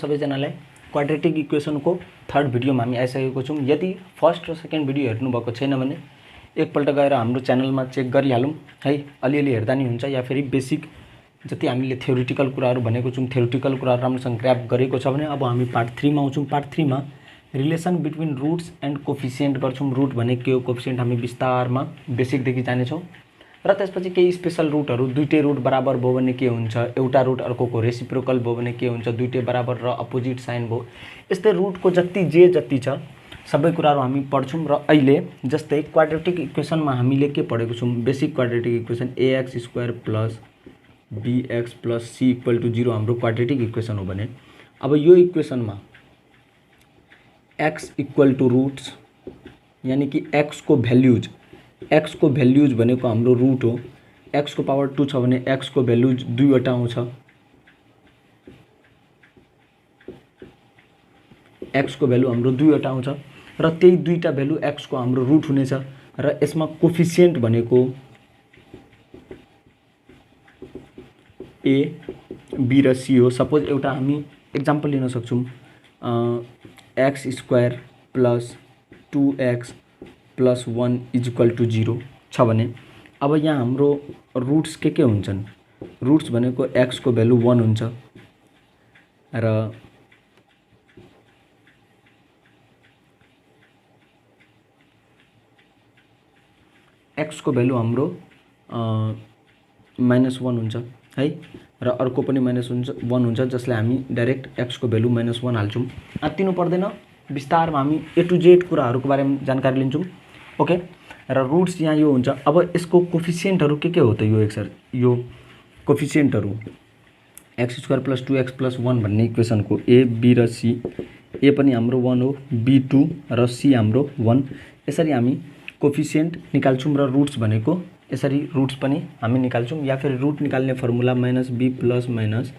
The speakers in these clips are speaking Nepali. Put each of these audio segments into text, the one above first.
सबैजनालाई क्वाड्रेटिक इक्वेसनको थर्ड भिडियोमा हामी आइसकेको छौं। यदि फर्स्ट र सेकेन्ड भिडियो हेर्नु भएको छैन भने एकपल्ट गएर हाम्रो च्यानलमा चेक गरिहालौं है। अलिअलि हेर्दा नि हुन्छ या फेरि बेसिक जति हामीले थ्योरिटिकल कुराहरु भनेको छौं, थ्योरिटिकल कुराहरु राम्रोसँग ग्र्याब गरेको छ भने अब हामी पार्ट 3 मा आउँछौं। पार्ट 3 मा relation between roots and coefficient गर्छौं। रुट भने के हो, कोफिसिएन्ट हामी विस्तारमा बेसिक देखि जानेछौं र त्यसपछि केही स्पेशल रुटहरु, दुईटै रुट बराबर भयो भने के हुन्छ, एउटा रुट अर्कोको रेसिप्रोकल भयो भने के हुन्छ, दुईटै बराबर र अपोजिट साइन भयो। यस्तै रुटको जति छ सबै कुराहरु हामी पढ्छौं र अहिले जस्तै क्वाड्रेटिक इक्वेसनमा हामीले के पढेको छौं, basic quadratic equation ax² + bx + c = 0 हाम्रो क्वाड्रेटिक इक्वेसन हो भने अब यो इक्वेसनमा x = रुट्स यानी कि x को भ्यालुज भनेको हाम्रो रुट हो। x को पावर 2 छ भने x को भ्यालुज 2 वटा आउँछ। x को भ्यालु हाम्रो 2 वटा आउँछ र त्यही दुईटा भ्यालु x को हाम्रो रुट हुनेछ र यसमा कोफिसिएन्ट भनेको a, b र c हो। सपोज एउटा हामी एक्जाम्पल लिन सक्छौं, x² + 2x + 1 = 0 छ भने अब यहाँ हाम्रो रुट्स के हुन्छन्। रुट्स भनेको x को भ्यालु 1 हुन्छ र x को भ्यालु हाम्रो -1 हुन्छ है र अर्को पनि -1 हुन्छ जसले हामी डाइरेक्ट x को भ्यालु -1 हाल्छौं। आत्तिनु पर्दैन, विस्तारमा हामी A to Z कुराहरुको बारेमा जानकारी लिन्छौं। ओके, र रुट्स यहाँ यो हुन्छ। अब यसको कोफिसिएन्टहरु के हो त यो कोफिसिएन्टहरु x² + 2x + 1 भन्ने इक्वेसनको a, b र c। a पनि हाम्रो 1 हो, b 2 र c हाम्रो 1। यसरी हामी कोफिसिएन्ट निकाल्छौं र रुट्स भनेको यसरी रुट्स पनि हामी निकाल्छौं। या फिर रुट निकाल्ने फर्मुला -b +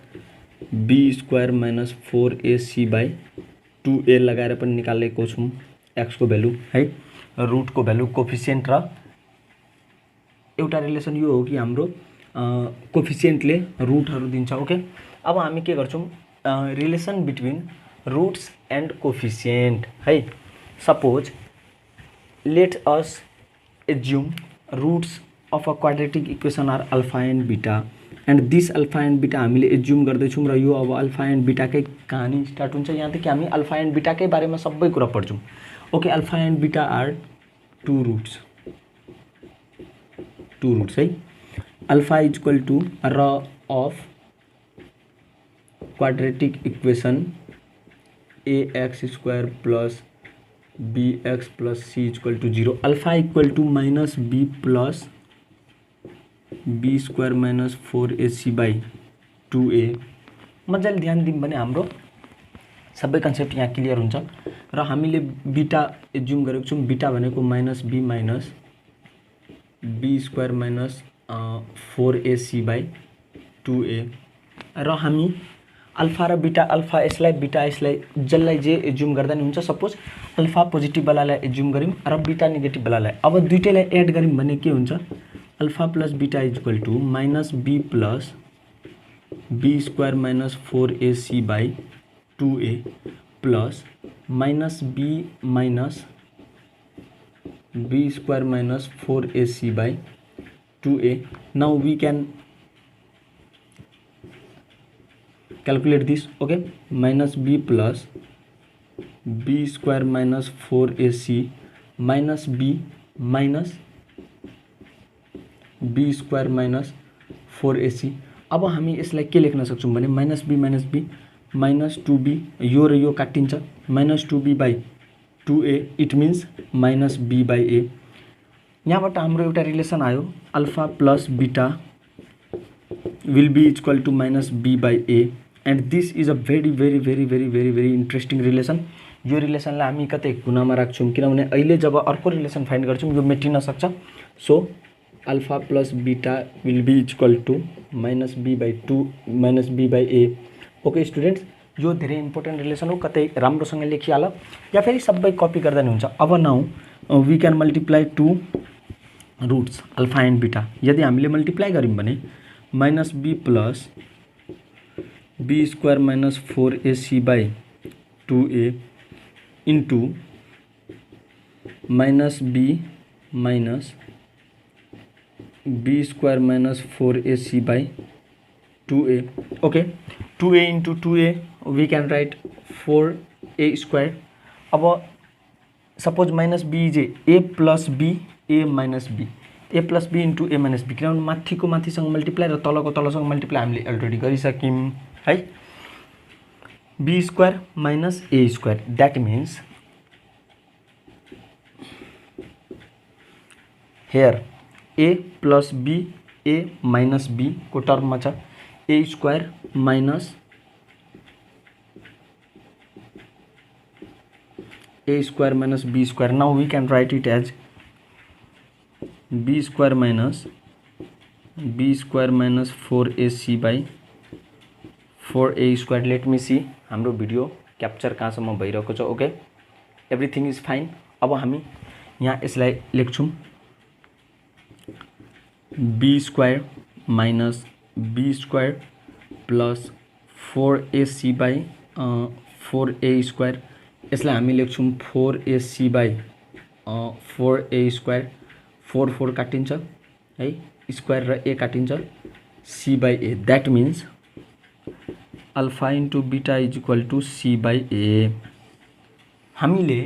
b² - 4ac/2a लगाएर पनि निकालेको छौं x को भ्यालु है, रुट को भ्यालु, कोफिसिएन्ट र एउटा रिलेसन यो हो कि हाम्रो कोफिसिएन्टले रुटहरु दिन्छ। ओके, अब हामी के गर्छौं, relation between roots and coefficient है। Suppose let us assume roots of a quadratic equation are alpha and beta and this alpha and beta हामीले assume गर्दै छौं र यो अब alpha and beta कै कहानी स्टार्ट हुन्छ। यहाँ देखि हामी alpha and beta कै बारेमा सबै कुरा पढ्छौं। Okay, alpha and beta are two roots है। alpha = र of quadratic equation ax² + bx + c = 0। Alpha = -b + b² - 4ac/2a। मजाले ध्यान दियौं भने हाम्रो सबै कन्सेप्ट यहाँ क्लियर हुन्छ र हामीले बीटा एज्युम गरेको छौं। बीटा भनेको -b - b² - 4ac/2a र हामी अल्फा र बीटा, अल्फा यसलाई, बीटा यसलाई, जसलाई जे एज्युम गर्दा नि हुन्छ। सपोज अल्फा पोजिटिभ वालालाई एज्युम गरिम र बीटा नेगेटिभ वालालाई, अब दुईटैलाई एड गरिम भने के हुन्छ, alpha + beta = -b + b² - 4ac/2a plus -b - b² - 4ac/2a। Now we can calculate this. Okay, -b + b² - 4ac -b - b² - 4ac। अब हामी यसलाई के लेख्न सक्छौं भने -b - 2b, यो र यो काटिन्छ, -2b/2a, इट मिन्स -b/a। यहाँबाट हाम्रो एउटा रिलेसन आयो, alpha + beta will be equal to -b/a and this is a very interesting relation। यो रिलेसनलाई हामी कतै गुणामा राख्छौं किनभने अहिले जब अर्को रिलेसन फाइन्ड गर्छौं यो मेटिन सक्छ। So alpha + beta will be equal to -b/a। Okay students, यो धेरै इम्पोर्टेन्ट रिलेसन हो, कतै राम्रोसँग लेखिहाल या फेरि सबै कपी गर्दा नि हुन्छ। अब now we can multiply two roots alpha and beta. यदि हामीले मल्टिप्लाई गरिम भने -b + B square minus 4ac by 2a into minus B square minus 4ac by 2a. Okay, 2a into 2a we can write 4a square. अब suppose minus B is A plus B A minus B, A plus B into A minus B, किनभने माथिको माथिसँग मल्टिप्लाई र तलको तलसँग मल्टिप्लाई हामीले अलरेडी गरिसक्यौँ है. B square minus A square, that means here A plus B A minus B को टर्ममा छ ए square minus a square minus b square. Now we can write it as b square minus 4ac by 4a square. Let me see हाम्रो भिडियो क्याप्चर कहाँसम्म भइरहेको छ. Okay, everything is fine. अब हामी यहाँ यसलाई लेख्छौँ b square minus b square plus 4ac by 4a square. यसलाई हामी लेख्छौँ 4ac बाई 4a स्क्वायर. 4 4 काटिन्छ है, स्क्वायर र a काटिन्छ, c by a. That means alpha into beta is equal to c by a. हामीले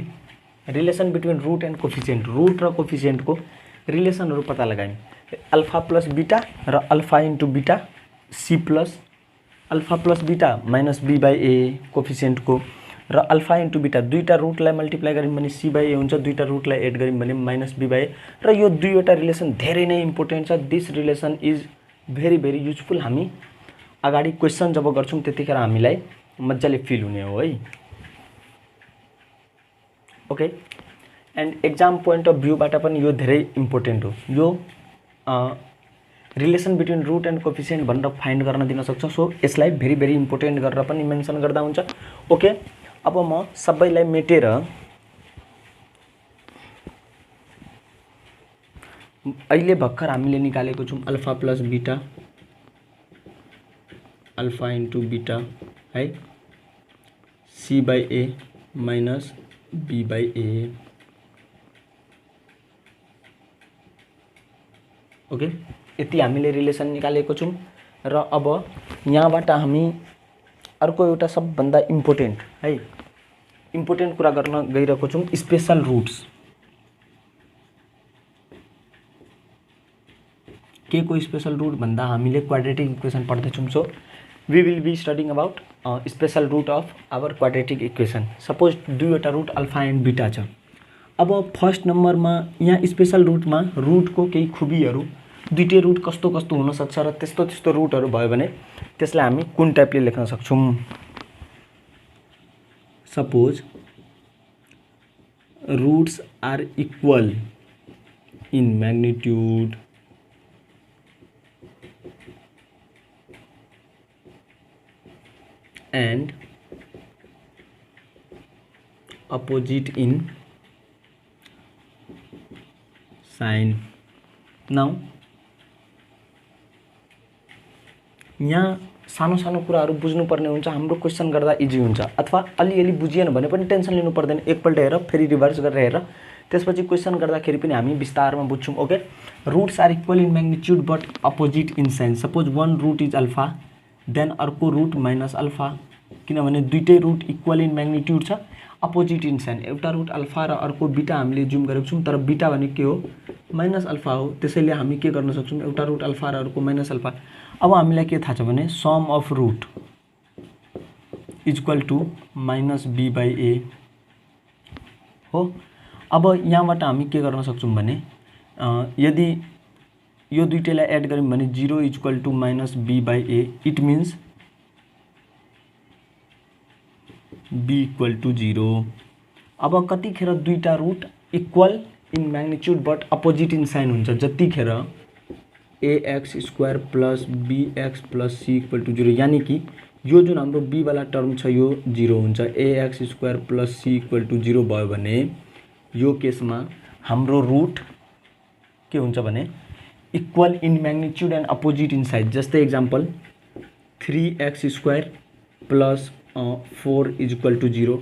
relation between root and coefficient, root र कोफिसियन्टको रिलेसनहरू पत्ता लगायौँ. अल्फा प्लस बीटा र alpha into beta c plus alpha plus beta minus b by a कोफिसियन्टको, र अल्फा इन्टु बीटा दुईवटा रुटलाई मल्टिप्लाई गऱ्यौँ भने c बाई ए हुन्छ, दुईवटा रुटलाई एड गऱ्यौँ भने माइनस b बाई ए. र यो दुईवटा रिलेसन धेरै नै इम्पोर्टेन्ट छ. This relation is very very useful. हामी अगाडि क्वेसन जब गर्छौँ त्यतिखेर हामीलाई मजाले फिल हुने हो है. Okay, and exam point of भ्यूबाट पनि यो धेरै इम्पोर्टेन्ट हो. यो relation between root and coefficient भनेर फाइन्ड गर्न दिन सक्छ. सो यसलाई भेरी भेरी इम्पोर्टेन्ट गरेर पनि मेन्सन गर्दा हुन्छ. ओके, अब म सबैलाई मेटेर अहिले भर्खर हामीले निकालेको छौँ alpha plus beta, alpha into beta है, c by A minus b by A. Okay, यति हामीले रिलेसन निकालेको छौँ. र अब यहाँबाट हामी अर्को एउटा सबभन्दा इम्पोर्टेन्ट है, इम्पोर्टेन्ट कुरा गर्न गइरहेको छौँ, स्पेसल रुट्स. के को स्पेसल रुट भन्दा हामीले क्वाड्रेटिक इक्वेसन पढ्दैछौँ. So we will be studying about special root of our quadratic equation. Suppose दुईवटा रुट अल्फा एन्ड बीटा छ. अब फर्स्ट नम्बरमा यहाँ स्पेसल रुटमा रुटको केही खुबीहरू, दुईटै रुट कस्तो कस्तो हुनसक्छ र त्यस्तो त्यस्तो रुटहरू भयो भने त्यसलाई हामी कुन टाइपले लेख्न सक्छौँ. Suppose roots are equal in magnitude and opposite in sign. Now यहाँ सानो सानो कुराहरू बुझ्नुपर्ने हुन्छ. हाम्रो क्वेसन गर्दा इजी हुन्छ, अथवा अलिअलि बुझिएन भने पनि टेन्सन लिनु पर्दैन. एकपल्ट हेर, फेरि रिभर्स गरेर हेर, त्यसपछि क्वेसन गर्दाखेरि पनि हामी विस्तारमा बुझ्छौँ. Okay, roots are equal in magnitude but opposite in sign. Suppose one root is alpha, then अर्को रुट माइनस अल्फा, किनभने दुईटै रुट इक्वल इन म्याग्निट्युड छ, अपोजिट इन साइन. एउटा रुट अल्फा र अर्को बीटा हामीले जुम गरेको छौँ, तर बीटा भनेको के हो, माइनस अल्फा हो. त्यसैले हामी के गर्न सक्छौँ, एउटा रुट अल्फा र अर्को माइनस अल्फा. अब हामीलाई के थाहा छ भने sum of root is equal to minus be by A हो. अब यहाँबाट हामी के गर्न सक्छौँ भने यदि यो दुईटैलाई एड गऱ्यौँ भने 0 is equal to minus be by a. It means b equal to 0. अब कतिखेर दुईटा root equal in magnitude but opposite in sign हुन्छ, जतिखेर ax square plus bx plus c equal to 0. यानी कि यो जुन हाम्रो b वाला टर्म छ यो 0 हुन्छ. ax square plus c equal to 0 भयो भने यो केसमा हाम्रो रुट के हुन्छ भने equal in magnitude and opposite in side. जस्तै example 3x square plus 4 is equal to 0।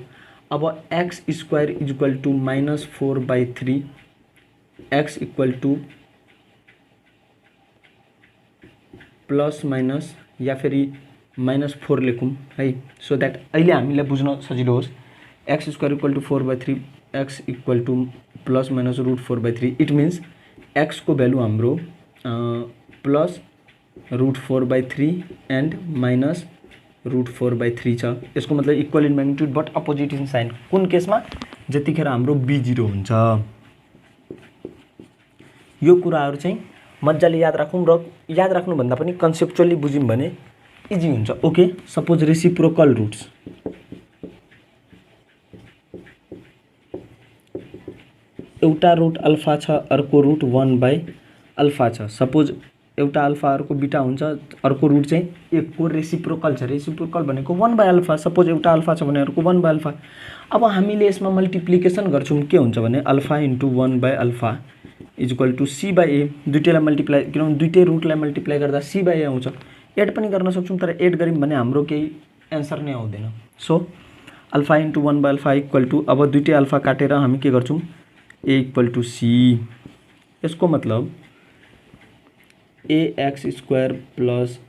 अब X square is equal to -4/3 x equal to plus minus या फेरि -4 लेखौँ है, सो द्याट अहिले हामीलाई बुझ्न सजिलो होस्। X square equal to 4/3 x equal to plus minus √4/3 it means x को भ्यालु हाम्रो प्लस √4/3 एन्ड माइनस √4/3 छ। यसको मतलब equal in magnitude but opposite in sign. कुन केसमा? जतिखेर हाम्रो b0 हुन्छ। यो कुराहरू चाहिँ मजाले याद राखौँ र याद राख्नुभन्दा पनि कन्सेप्चुअली बुझ्यौँ भने इजी हुन्छ। ओके, सपोज रेसिप्रोकल रुट्स एउटा रुट अल्फा छ, अर्को रुट 1/अल्फा छ। सपोज एउटा अल्फा अर्को बीटा हुन्छ, अर्को रुट चाहिँ एकको रेसिप्रोकल छ। रेसिप्रोकल भनेको 1/अल्फा। सपोज एउटा अल्फा छ भने अर्को 1/अल्फा। अब हामीले यसमा मल्टिप्लिकेसन गर्छौँ, के हुन्छ भने अल्फा इन्टु 1/अल्फा इज इक्वल टू c/a। दुईटैलाई मल्टिप्लाई, किनभने दुईटै रुटलाई मल्टिप्लाई गर्दा c/a आउँछ। एड पनि गर्न सक्छौँ, तर एड गऱ्यौँ भने हाम्रो केही एन्सर नै आउँदैन। सो अल्फा इन्टु 1/अल्फा इक्वल टू, अब दुईटै अल्फा काटेर हामी के गर्छौँ, a इक्वल टू c। यसको मतलब ax square plus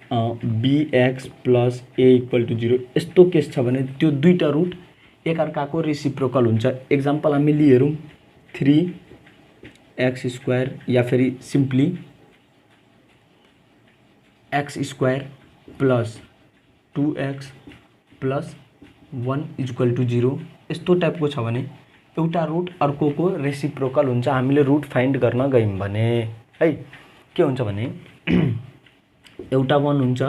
bx plus a equal to 0। यस्तो केस छ भने त्यो दुईटा रुट एकअर्काको रेसिप्रोकल हुन्छ। एक्जाम्पल हामीले हेरौँ 3x स्क्वायर या फेरि simply x square plus 2x plus 1 is equal to 0। यस्तो टाइपको छ भने एउटा रुट अर्कोको रेसिप्रोकल हुन्छ। हामीले रुट फाइन्ड गर्न गयौँ भने है के हुन्छ भने एउटा 1 हुन्छ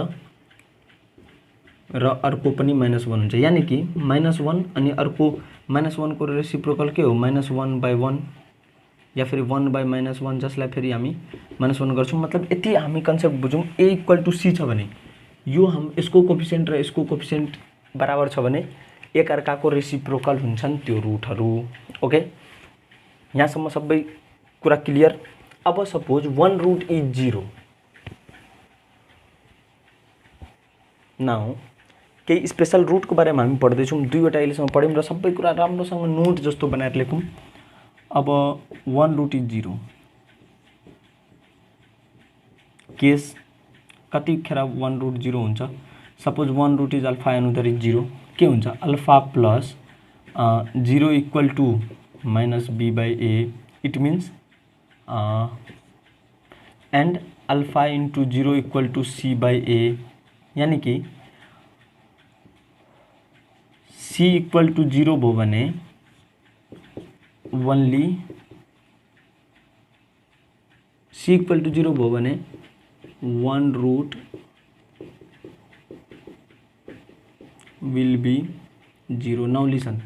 र अर्को पनि -1 हुन्छ, यानी कि -1 अनि अर्को -1 को रेसिप्रोकल के हो, -1/1 या फेरि 1/-1, जसलाई फेरि हामी -1 गर्छौँ। मतलब यति हामी कन्सेप्ट बुझौँ। a इक्वल टू c छ भने यो यसको कोफिसिएन्ट र यसको कोफिसिएन्ट बराबर छ भने एकअर्काको रेसिप्रोकल हुन्छन् त्यो रुटहरू। ओके, यहाँसम्म सबै कुरा क्लियर। अब सपोज 1 रुट इज 0। नाउ केही स्पेशल रुटको बारेमा हामी पढ्दैछौँ। दुईवटा अहिलेसम्म पढ्यौँ र सबै कुरा राम्रोसँग नोट जस्तो बनाएर लेखौँ। अब 1 रुट इज 0 केस कतिखेर 1 रुट 0 हुन्छ? Suppose 1 root is alpha another is 0। के हुन्छ? Alpha plus 0 equal to -b/a। It means and alpha into 0 equal to c/a, यानी कि c इक्वल टू 0 भयो भने ओन्ली c इक्वल टू 0 भयो भने 1 root will be 0। Now listen,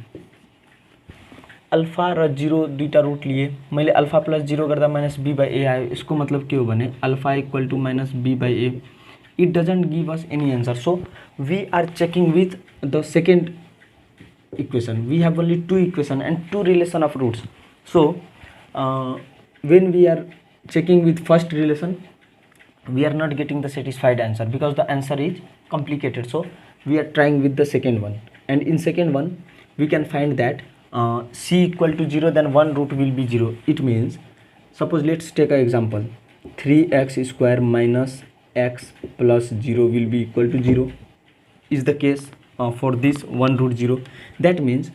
alpha र 0 दुईटा रुट लिए, मैले अल्फा प्लस 0 गर्दा -b/a आयो। यसको मतलब के हो भने alpha equal to -b/a। It doesn't give us any answer. So we are checking with the second equation. We have only two equation and two relation of roots. So when we are checking with first relation, we are not getting the satisfied answer because the answer is complicated. So we are trying with the second one, and in second one we can find that c equal to 0, then one root will be 0. It means, suppose let's take an example, 3x square minus x plus 0 will be equal to 0 is the case for this 1 root 0. That means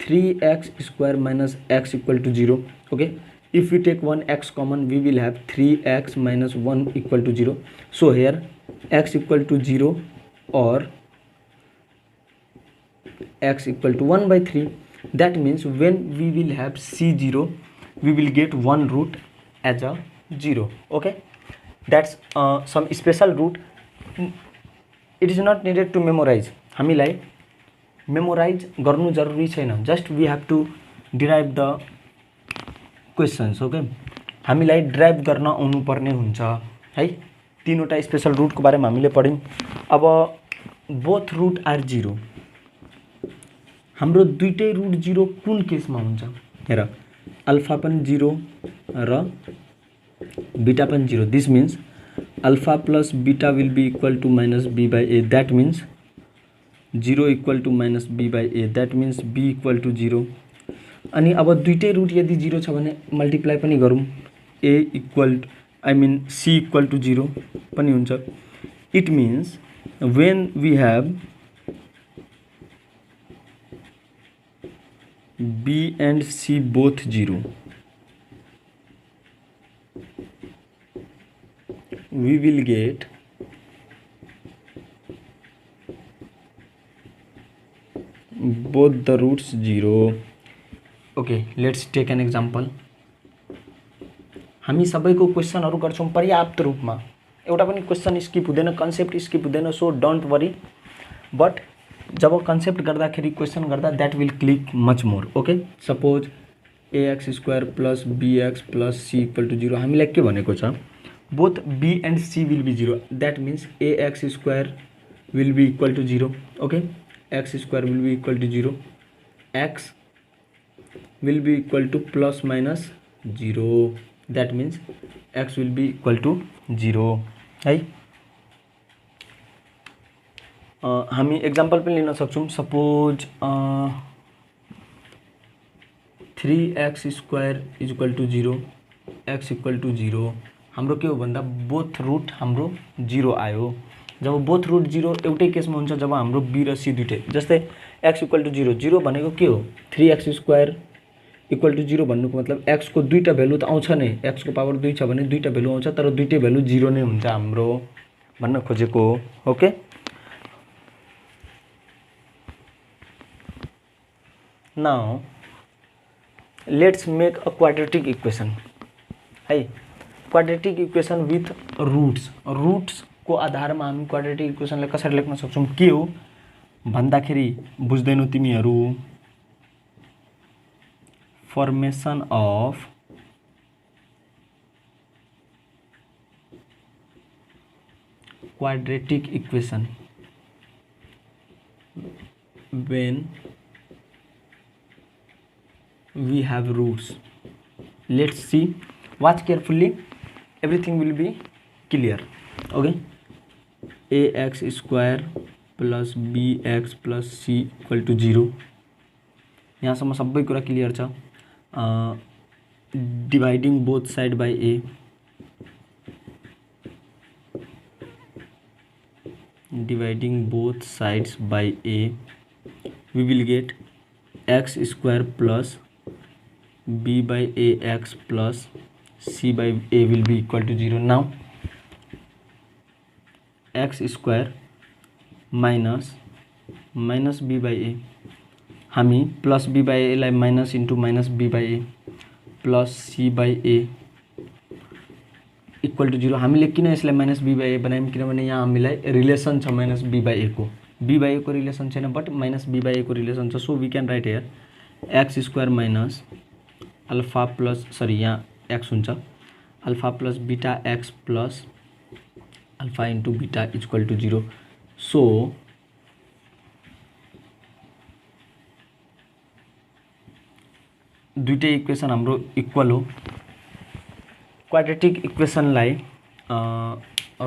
3x square minus x equal to 0. Okay, if we take one x common, we will have 3x minus 1 equal to 0. So here x equal to 0 or x equal to 1/3. That means when we will have c0, we will get one root as a 0. Okay, that's some special root. It is not needed to memorize. हामीलाई मेमोराइज गर्नु जरुरी छैन, just we have to derive the equations. Okay, हामीलाई ड्राइभ गर्न आउनु पर्ने हुन्छ है। तीनवटा स्पेशल रुटको बारेमा हामीले पढ्यौं। अब बोथ रुट आर 0। हाम्रो दुईटै रुट 0 कुन केसमा हुन्छ? हेर, अल्फा पनि 0 र बीटा पनि 0। This means alpha plus beta will be equal to -b/a। That means 0 equal to minus be by a, that means b equal to 0। अनि अब दुइटै रुट यदि 0 छ भने मल्टिप्लाई पनि गरौँ, a equal I mean c equal to 0 पनि हुन्छ। It means when we have B and C both 0, we will get both the roots 0. Okay, let's take an example. हामी सबैको क्वेसनहरु गर्छौं पर्याप्त रूपमा, एउटा पनि क्वेसन स्किप हुँदैन, कन्सेप्ट स्किप हुँदैन, सो डोन्ट वरी। बट जब कन्सेप्ट गर्दाखेरि क्वेसन गर्दा that will click much more. Okay, suppose ax square plus bx plus c equal to 0, हामीलाई के भनेको छ, both b and c will be 0, that means ax square will be equal to 0। Okay, x square will be equal to 0, x will be equal to plus minus 0, that means x will be equal to 0 है। हामी एक्जाम्पल पनि लिन सक्छौं, suppose 3x square is equal to 0, x equal to 0, हाम्रो के हो भन्दा बोथ रुट हाम्रो 0 आयो। जब बोथ रुट 0 एउटै केसमा हुन्छ जब हाम्रो b र c दुईटै, जस्तै x इक्वल टू 0, 0 भनेको के हो, 3x स्क्वायर इक्वल टू 0 भन्नुको मतलब x को दुईटा भ्यालु त आउँछ नै, x को पावर 2 छ भने दुईटा भ्यालु आउँछ, तर दुईटै भ्यालु 0 नै हुन्छ हाम्रो भन्न खोजेको हो। Okay, now let's make a quadratic equation है। Quadratic equation with roots, roots को आधारमा हामी क्वाड्रेटिक इक्वेसनलाई कसरी लेख्न सक्छौं, के हो भन्दाखेरि बुझ्दैनौ तिमीहरू, formation of quadratic equation when we have roots. Let's see, watch carefully, everything will be clear. Okay, ax square plus bx plus c equal to 0, यहाँसम्म सबै कुरा क्लियर छ। Dividing both side by a, dividing both sides by a, we will get x square plus b by ax plus c by a will be equal to 0. Now x square minus b by a, हामी प्लस b by a लाई minus into minus b by a plus c by a equal to 0। हामीले किन यसलाई माइनस b by a बनायौं, किनभने यहाँ हामीलाई रिलेसन छ माइनस b by a को, b by a को रिलेसन छैन but minus b by a को रिलेसन छ। So we can write here x square minus alpha plus sorry यहाँ एक्स हुन्छ, alpha plus beta x plus alpha into beta equal to 0। So दुईटै इक्वेसन हाम्रो इक्वल हो। क्वाड्रेटिक इक्वेसनलाई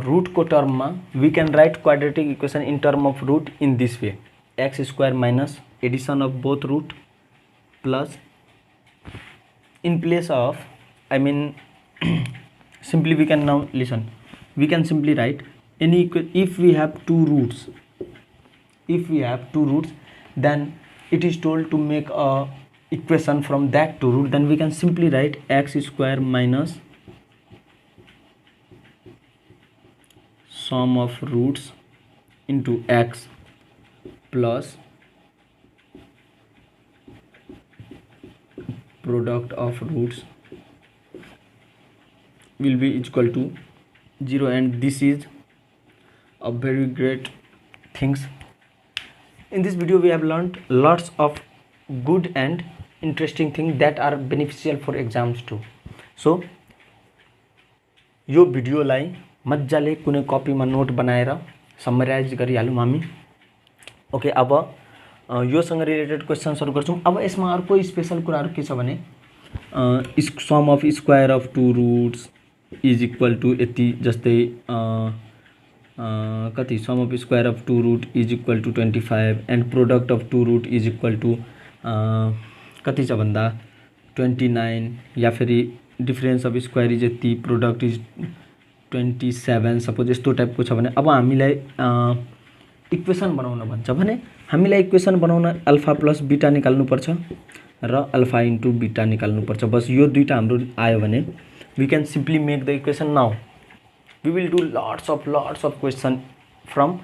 रूट को टर्ममा we can write quadratic equation in term of root in this way, x square minus addition of both root plus in place of I mean simply we can now listen, we can simply write any if we have two roots, then it is told to make a equation from that two root, then we can simply write x square minus sum of roots into x plus product of roots will be equal to 0, and this is a very great things. In this video we have learned lots of good and interesting things that are beneficial for exams too. So यो भिडियोलाई मजाले कुनै कपीमा नोट बनाएर समराइज गरिहालौँ हामी। ओके, अब योसँग रिलेटेड क्वेशन्सहरु गर्छौं। अब यसमा अर्को स्पेशल कुराहरु के छ भने sum of square of two roots is equal to यति, जस्तै कति sum of square of 2 root is equal to 25 and product of 2 root is equal to कति छ भन्दा 29 या फेरि डिफरेन्स अफ स्क्वायर इज यति प्रोडक्ट इज 27 सपोज यस्तो टाइपको छ भने अब हामीलाई इक्वेसन बनाउन भन्छ भने हामीलाई इक्वेसन बनाउन अल्फा प्लस बीटा निकाल्नुपर्छ र अल्फा इन्टु बीटा निकाल्नुपर्छ। बस यो दुईटा हाम्रो आयो भने we can simply make the equation now. We will do lots of question from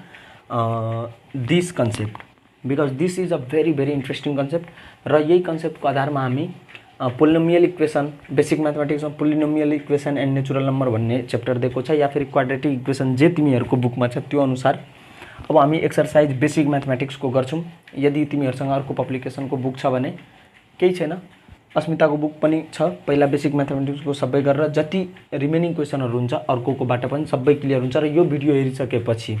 this concept because this is a very very interesting concept र यही कन्सेप्टको आधारमा हामी पोलिनोमियल इक्वेसन बेसिक म्याथमेटिक्समा polynomial equation and natural number भन्ने च्याप्टर दिएको छ या फेरि क्वाड्रेटिक इक्वेसन जे तिमीहरूको बुकमा छ त्यो अनुसार अब हामी एक्सरसाइज बेसिक म्याथमेटिक्सको गर्छौँ। यदि तिमीहरूसँग अर्को पब्लिकेसनको बुक छ भने केही छैन, अस्मिताको बुक पनि छ, पहिला बेसिक म्याथमेटिक्सको सबै गरेर जति रिमेनिङ क्वेसनहरू हुन्छ अर्कोकोबाट पनि सबै क्लियर हुन्छ र यो भिडियो हेरिसकेपछि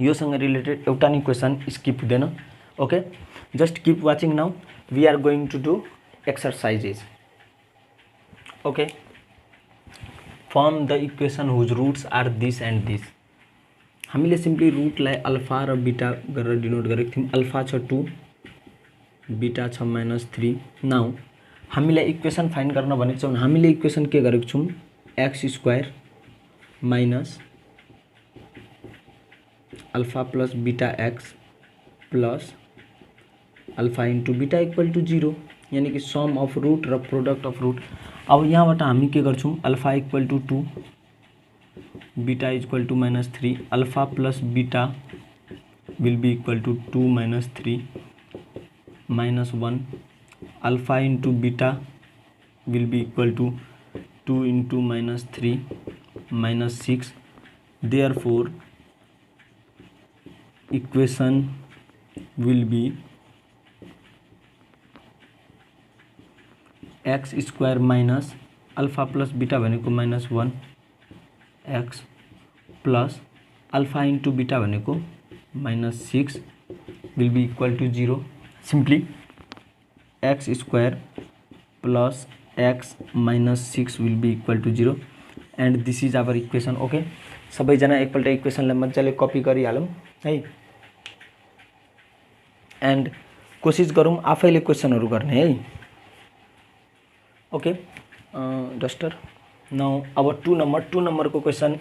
योसँग रिलेटेड एउटा नि क्वेसन स्किप हुँदैन। Okay, just keep watching now. We are going to do exercises. Okay, form the equation whose roots are this and this. हामीले सिम्पली रुटलाई अल्फा र बीटा गरेर डिनोट गरेको थियौँ। अल्फा छ 2, बीटा छ -3। नाउ हामीलाई इक्वेसन फाइन्ड गर्न भनेको छ भने हामीले इक्वेसन के गरेको छौँ, x square minus alpha plus beta x plus alpha into beta equal to 0 यानी कि सम अफ रूट र प्रोडक्ट अफ रूट। अब यहाँबाट हामी के गर्छौँ, alpha equal to 2, beta equal to -3, alpha plus beta will be equal to 2 - 3 -1, alpha into beta will be equal to 2 × -3 -6। Therefore equation will be x square minus alpha plus beta भनेको -1 x plus alpha into beta भनेको -6 will be equal to 0। Simply x square plus x -6 will be equal to 0 and this is our equation. Okay, सबैजना एकपल्ट इक्वेसनलाई मजाले कपी गरिहालौँ है एंड कोशिश गरौँ आफैले क्वेसनहरू गर्ने है। ओके, डस्टर नाउ अब 2 नंबर को क्वेसन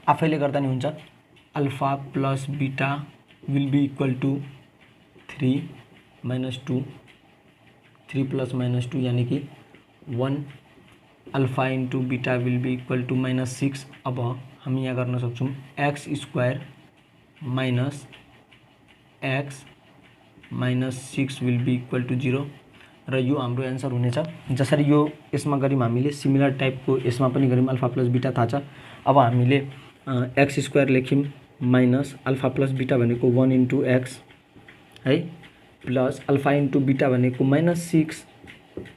आफैले गर्दा नि हुन्छ। Alpha plus beta will be equal to 3 - 2, 3 + -2 यानी कि 1, alpha into beta will be equal to -6। अब हम यहाँ गर्न सक्छौँ x square minus x -6 will be equal to 0 र यो हाम्रो एन्सर हुनेछ। जसरी यो यसमा गऱ्यौँ हामीले सिमिलर टाइपको यसमा पनि गऱ्यौँ। अल्फा प्लस बीटा थाहा छ। अब हामीले एक्स स्क्वायर लेख्यौँ माइनस अल्फा प्लस बीटा भनेको 1 × एक्स है प्लस अल्फा इंटू बीटा भनेको -6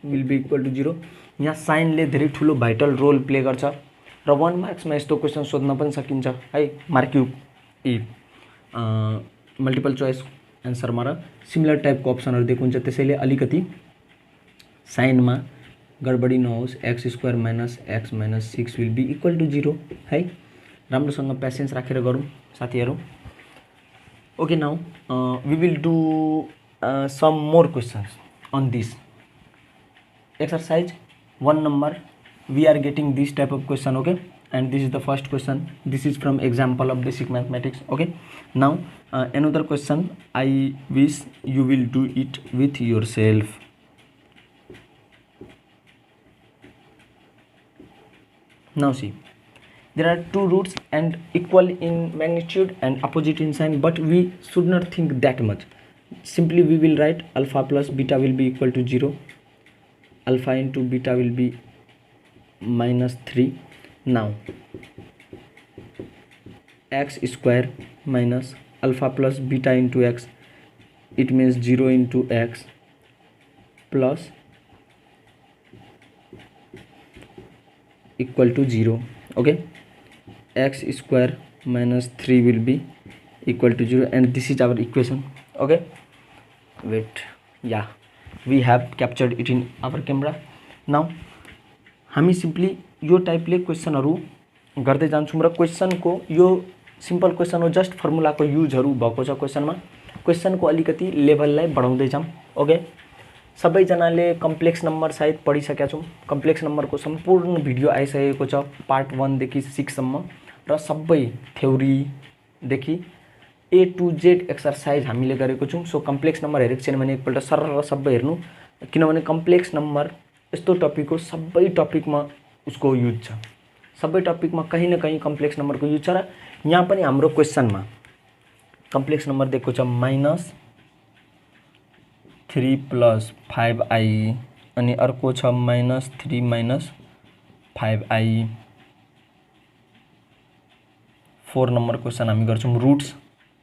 विल बी इक्वल टू 0। यहाँ साइनले धेरै ठुलो भाइटल रोल प्ले गर्छ र 1 मार्क्समा यस्तो क्वेसन सोध्न पनि सकिन्छ है। मार्क्यु मल्टिपल चोइस एन्सरमा र सिमिलर टाइपको अप्सनहरू दिएको हुन्छ, त्यसैले अलिकति साइनमा गडबडी नहोस्। X square minus x -6 will be equal to 0 है। राम्रोसँग पेसेन्स राखेर गरौँ साथीहरू। Okay, now we will do some more questions on this exercise 1 number. We are getting this type of question. Okay, and this is the first question. This is from example of basic mathematics. Okay, now another question. I wish you will do it with yourself. Now see, there are two roots and equal in magnitude and opposite in sign, but we should not think that much. Simply we will write alpha plus beta will be equal to 0, alpha into beta will be -3. Now x square minus alpha plus beta into x, it means 0 into x plus equal to 0. Okay, x square minus 3 will be equal to 0 and this is our equation. Okay, wait, yeah, we have captured it in our camera. Now हामी सिम्पली यो टाइपले क्वेसनहरू गर्दै जान्छौँ र क्वेसनको यो सिम्पल क्वेसन हो, जस्ट फर्मुलाको युजहरू भएको छ क्वेसनमा। क्वेसनको अलिकति लेभललाई बढाउँदै जाऊँ। ओके, सबैजनाले कम्प्लेक्स नम्बर सायद पढिसकेका छौँ। कम्प्लेक्स नम्बरको सम्पूर्ण भिडियो आइसकेको छ पार्ट 1 देखि 6 सम्म र सबै थ्योरीदेखि A to Z एक्सरसाइज हामीले गरेको छौँ। सो कम्प्लेक्स नम्बर हेरेको छैन भने एकपल्ट सरर सबै हेर्नु, किनभने कम्प्लेक्स नम्बर यस्तो टपिक हो, सबै टपिकमा उसको युज छ। सबै टपिकमा कहीँ न कहीँ कम्प्लेक्स नम्बरको युज छ। र यहाँ पनि हाम्रो क्वेसनमा कम्प्लेक्स नम्बर दिएको छ -3 + 5i अनि अर्को छ -3 - 5i। 4 नम्बर क्वेसन हामी गर्छौँ रुट्स।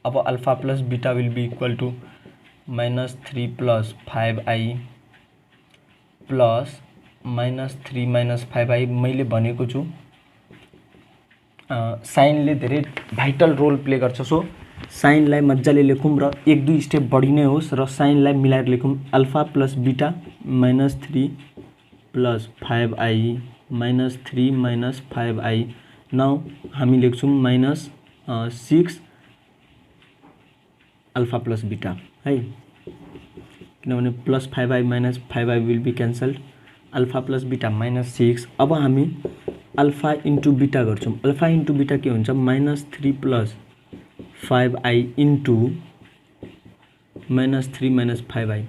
अब alpha plus beta will be equal to -3 + 5i plus -3 - 5i। मैले भनेको छु साइनले धेरै भाइटल रोल प्ले गर्छ। सो साइनलाई मजाले लेखौँ र 1-2 स्टेप बढी नै होस् र साइनलाई मिलाएर लेखौँ। Alpha plus beta -3 + 5i -3 - 5i। Now हामी लेख्छौँ -6 अल्फा प्लस बीटा है, किनभने plus 5i - 5i will be cancelled. Alpha plus beta -6। अब हामी अल्फा इन्टु बीटा गर्छौँ। अल्फा इन्टु बीटा के हुन्छ -3 + 5i into -3 - 5i।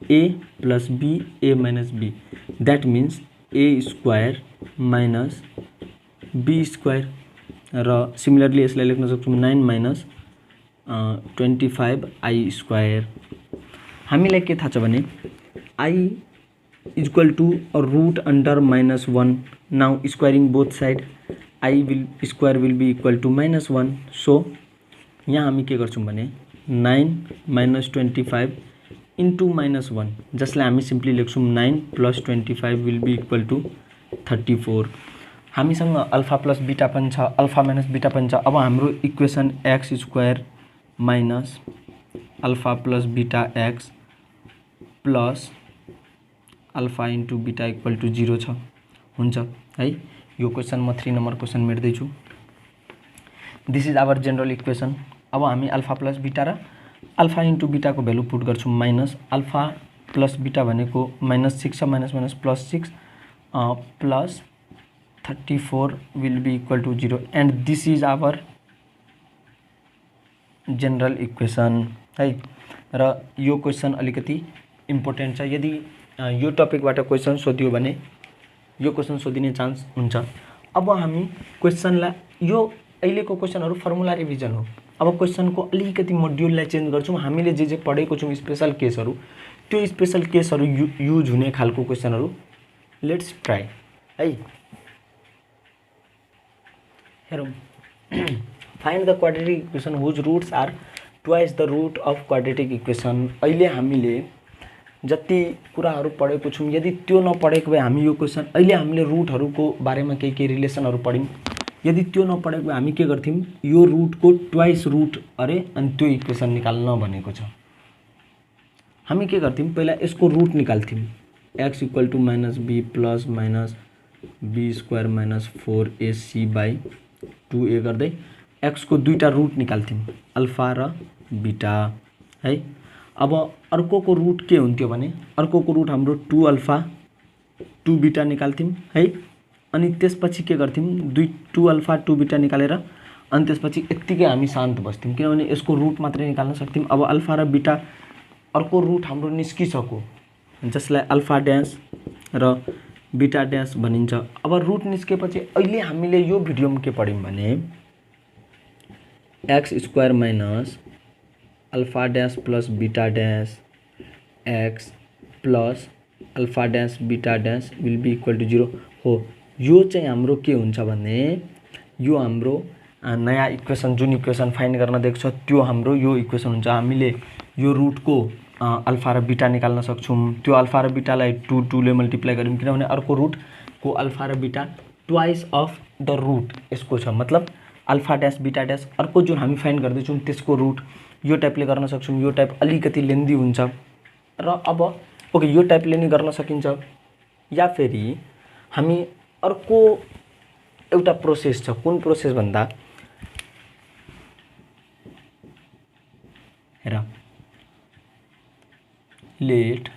a plus b a minus b, that means a² minus b²। र सिमिलरली यसलाई लेख्न सक्छौँ 9 - 25i²। हामीलाई के थाहा छ भने i = root under -1। Now squaring both side i² will be equal to -1। So यहाँ हामी के गर्छौँ भने 9 - 25 इन्टु -1, जसलाई हामी सिम्पली लेख्छौँ 9 + 25 विल बी इक्वल टू 34। हामीसँग अल्फा प्लस बीटा पनि छ, अल्फा माइनस बीटा पनि छ। अब हाम्रो equation x² minus alpha plus beta x plus alpha into beta equal to 0 छ, हुन्छ है। यो क्वेसन म 3 नम्बर क्वेसन मेट्दैछु। This is our general equation. अब हामी अल्फा प्लस बीटा र अल्फा इन्टु बीटाको भ्यालु पुट गर्छौँ। माइनस अल्फा प्लस बीटा भनेको -6 छ, minus +6 plus 34 will be equal to 0 and this is our general equation है। र यो क्वेसन अलिकति इम्पोर्टेन्ट छ। यदि यो टपिकबाट क्वेसन सोधियो भने यो क्वेसन सोधिने चान्स हुन्छ। अब हामी क्वेसनलाई यो अहिलेको क्वेसनहरू फर्मुला रिभिजन हो। अब क्वेसनको अलिकति मोड्युललाई चेन्ज गर्छौँ। हामीले जे पढेको छौँ स्पेशल केसहरू, त्यो स्पेशल केसहरू युज हुने खालको क्वेसनहरू लेट्स ट्राई है। हेरौँ, find the quadratic equation whose roots are twice the root of quadratic equation. अहिले हामीले जति कुराहरू पढेको छौँ, यदि त्यो नपढेको भए हामी यो क्वेसन अहिले हामीले रुटहरूको बारेमा केही रिलेसनहरू पढ्यौँ। यदि त्यो नपढेको भए हामी के गर्थ्यौँ, यो रुटको ट्वाइस रुट अरे अनि त्यो इक्वेसन निकाल्न भनेको छ। हामी के गर्थ्यौँ, पहिला यसको रुट निकाल्थ्यौँ। x = -b plus minus b² minus 4ac/2a गर्दै x को दुईटा रुट निकाल्थ्यौँ, अल्फा र बीटा है। अब अर्कोको रुट के हुन्थ्यो भने अर्कोको रुट हाम्रो 2 अल्फा 2 बीटा निकाल्थ्यौँ है। अनि त्यसपछि के गर्थ्यौँ, 2 अल्फा 2 बीटा निकालेर अनि त्यसपछि यत्तिकै हामी शान्त बस्थ्यौँ, किनभने यसको रुट मात्रै निकाल्न सक्थ्यौँ। अब अल्फा र बीटा अर्को रुट हाम्रो निस्किसक्यो, जसलाई अल्फा ड्यास र बीटा ड्यास भनिन्छ। अब रुट निस्केपछि अहिले हामीले यो भिडियोमा के पढ्यौँ भने x² minus alpha dash plus beta dash x plus alpha dash beta dash will be equal to 0 हो। यो चाहिँ हाम्रो के हुन्छ भने यो हाम्रो नयाँ इक्वेसन, जुन इक्वेसन फाइन्ड गर्न दिएको छ त्यो हाम्रो यो इक्वेसन हुन्छ। हामीले यो रुटको अल्फा र बीटा निकाल्न सक्छौँ। त्यो अल्फा र बीटालाई 2 ले मल्टिप्लाई गऱ्यौँ, किनभने अर्को रुटको अल्फा र beta twice of the root यसको छ। मतलब अल्फा ड्यास बीटा ड्यास अर्को जुन हामी फाइन्ड गर्दैछौँ त्यसको रुट यो टाइपले गर्न सक्छौँ। यो टाइप अलिकति लेन्दी हुन्छ र अब ओके यो टाइपले नि गर्न सकिन्छ, या फेरि हामी अर्को एउटा प्रोसेस छ। कुन प्रोसेस भन्दा हेर, let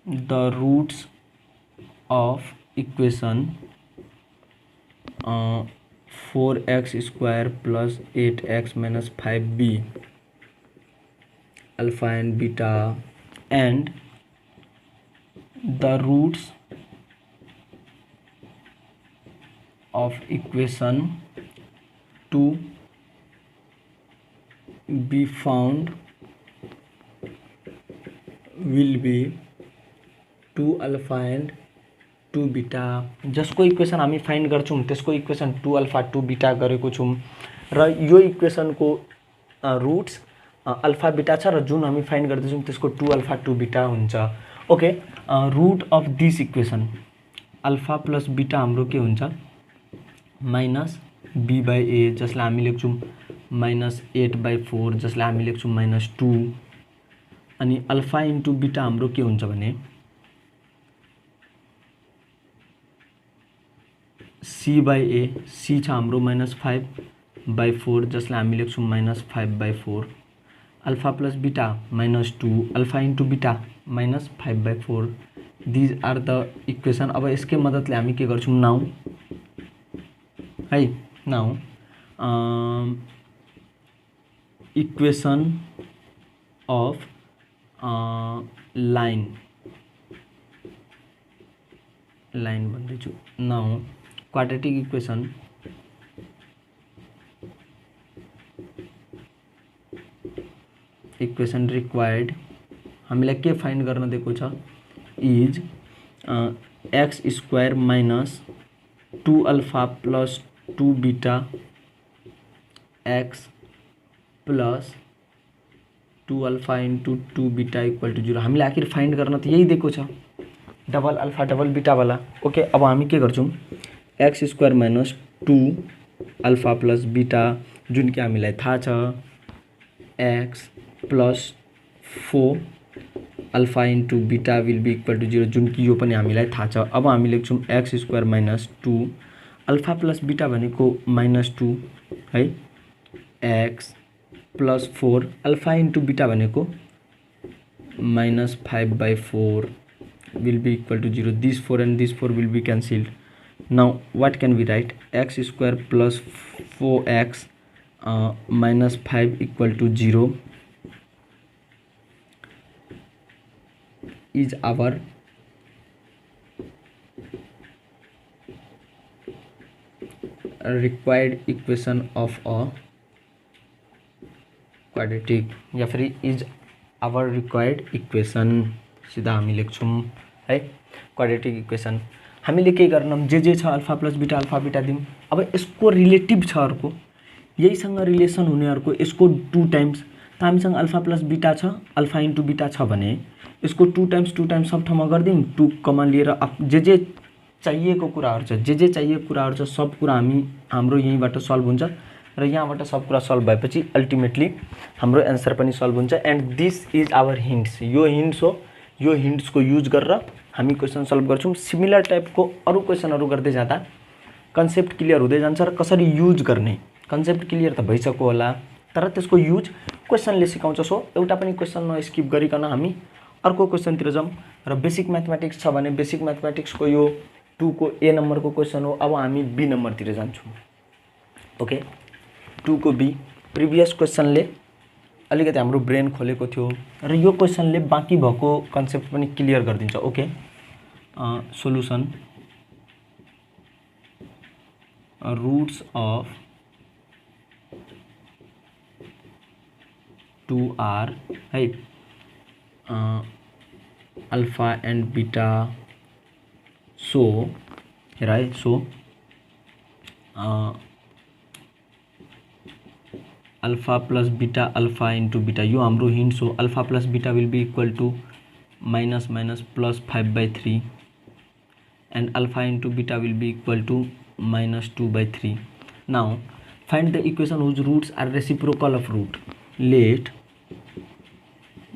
the roots of equation 4x square plus 8x minus 5b alpha and beta and the roots of equation to be found will be 2 alpha and 2 beta. जसको इक्वेसन हामी फाइन्ड गर्छौं त्यसको इक्वेसन 2 अल्फा 2 बीटा गरेको छौं र यो इक्वेसनको रुट्स अल्फा बीटा छ र जुन हामी फाइन्ड गर्दैछौं त्यसको 2 अल्फा 2 बीटा हुन्छ। Okay, root of this equation alpha plus beta हाम्रो के हुन्छ माइनस b बाई ए, जसलाई हामी लेख्छौं माइनस 8/4, जसलाई हामी लेख्छौं माइनस 2। अनि अल्फा इन्टु बीटा हाम्रो के हुन्छ भने c बाई ए, c छ हाम्रो माइनस 5/4, जसलाई हामी लेख्छौं minus 5/4। Alpha plus beta minus 2, alpha into beta minus 5/4। These are the equation. अब यसकै मद्दतले हामी के गर्छौं नाउ है, नाउ इक्वेसन अफ लाइन भन्दैछु। नाउ क्वाड्रेटिक इक्वेसन रिक्वायर्ड हामीलाई के फाइन्ड गर्न दिएको छ is x square minus 2 alpha plus 2 beta x plus 2 alpha into 2 beta equal to 0। हामीलाई आखिर फाइन्ड गर्न त यही दिएको छ, डबल अल्फा डबल बीटा वाला। ओके, अब हामी के गर्छौं x square minus 2 alpha plus beta जुन कि हामीलाई थाहा छ x plus 4 alpha into beta will be equal to 0 जुन कि यो पनि हामीलाई थाहा छ। अब हामी लेख्छौं x square minus 2 alpha plus beta भनेको माइनस 2 है, x plus 4 alpha into beta भनेको minus 5/4 will be equal to 0. This 4 and this 4 will be cancelled. Now what can we write? X square plus 4x minus 5 equal to 0 is our required equation of a quadratic, या फिर is our required equation। सीधा हामी लेख्छौं है क्वाड्रेटिक इक्वेसन। हामीले के गर्छौं जे छ alpha plus beta alpha beta दिउँ। अब यसको रिलेटिभ छ अर्को, यहीसँग रिलेसन हुने अर्को, यसको 2 टाइम्स। त हामीसँग अल्फा प्लस बीटा छ अल्फा इन्टु बीटा छ भने यसको 2 टाइम्स सब ठाउँमा गर्दिउँ। 2 कमा लिएर जे चाहिएको कुराहरु छ, जे चाहिएको कुराहरु छ सब कुरा हाम्रो यहीँबाट सल्भ हुन्छ र यहाँबाट सब कुरा सल्भ भएपछि अल्टिमेटली हाम्रो एन्सर पनि सल्भ हुन्छ। And this is our hints. यो हिन्ट्स हो, यो हिन्ट्स को यूज गरेर हामी क्वेशन सल्भ गर्छौं। सिमिलर टाइपको अरु क्वेशनहरु गर्दै जाँदा कन्सेप्ट क्लियर हुँदै जान्छ र कसरी युज गर्ने कन्सेप्ट क्लियर त भइसक्यो होला, तर त्यसको युज क्वेशनले सिकाउँछ। सो एउटा पनि क्वेशन नस्किप गरिकन हामी अर्को क्वेशनतिर जाउँ। र बेसिक म्याथमेटिक्स छ भने बेसिक म्याथमेटिक्सको यो 2 को ए नम्बरको क्वेशन हो। अब हामी बी नम्बरतिर जान्छौँ। ओके, 2 को बी प्रिभियस क्वेशनले अलिकति हाम्रो ब्रेन खोलेको थियो र यो क्वेशनले बाँकी भएको कन्सेप्ट पनि क्लियर गरिदिन्छ। Okay, solution roots of 2r है, अल्फा एंड बीटा। सो हेर है, so alpha plus beta alpha into beta यो हाम्रो हिन्ट्स हो। Alpha plus beta will be equal to minus minus plus 5/3 and alpha into beta will be equal to minus 2/3। Now find the equation whose roots are reciprocal of root. Let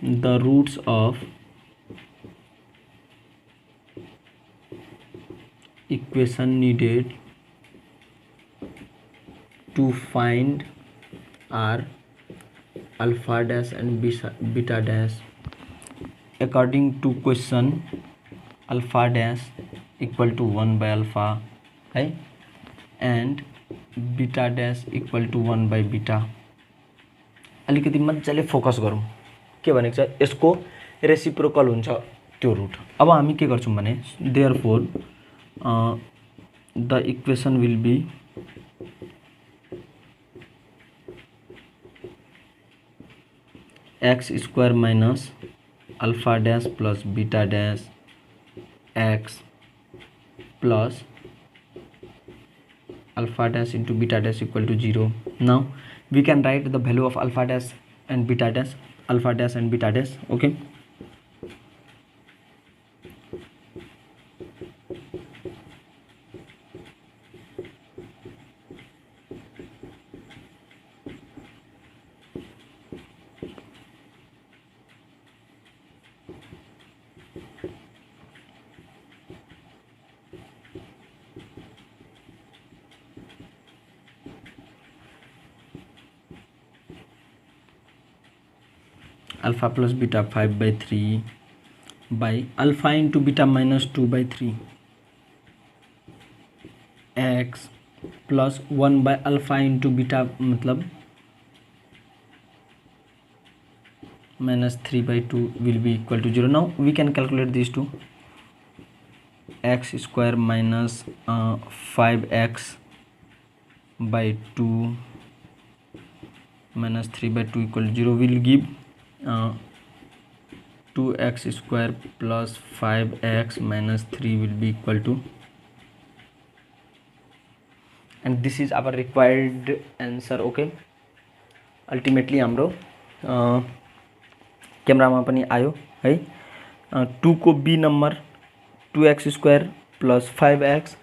the roots of equation needed to find are alpha dash and beta dash. According to question, alpha dash equal to 1 by alpha है and beta dash equal to 1 by beta. अलिकति मजाले फोकस गरौँ के भनेको छ यसको रेसिप्रोकल हुन्छ त्यो रुट. अब हामी के गर्छौं भने therefore the equation will be x square minus alpha dash plus beta dash x plus alpha dash into beta dash equal to 0. Now we can write the value of alpha dash and beta dash, alpha dash and beta dash. Okay, alpha plus beta 5 by 3 by alpha into beta minus 2 by 3 x plus 1 by alpha into beta मतलब minus 3 by 2 will be equal to 0. Now we can calculate these two. X square minus 5x by 2 minus 3 by 2 equal to 0 will give 2x square plus 5x minus 3 will be equal to, and this is our required answer. Okay, ultimately हाम्रो क्यामेरामा पनि आयो है 2 को b number 2x square plus 5x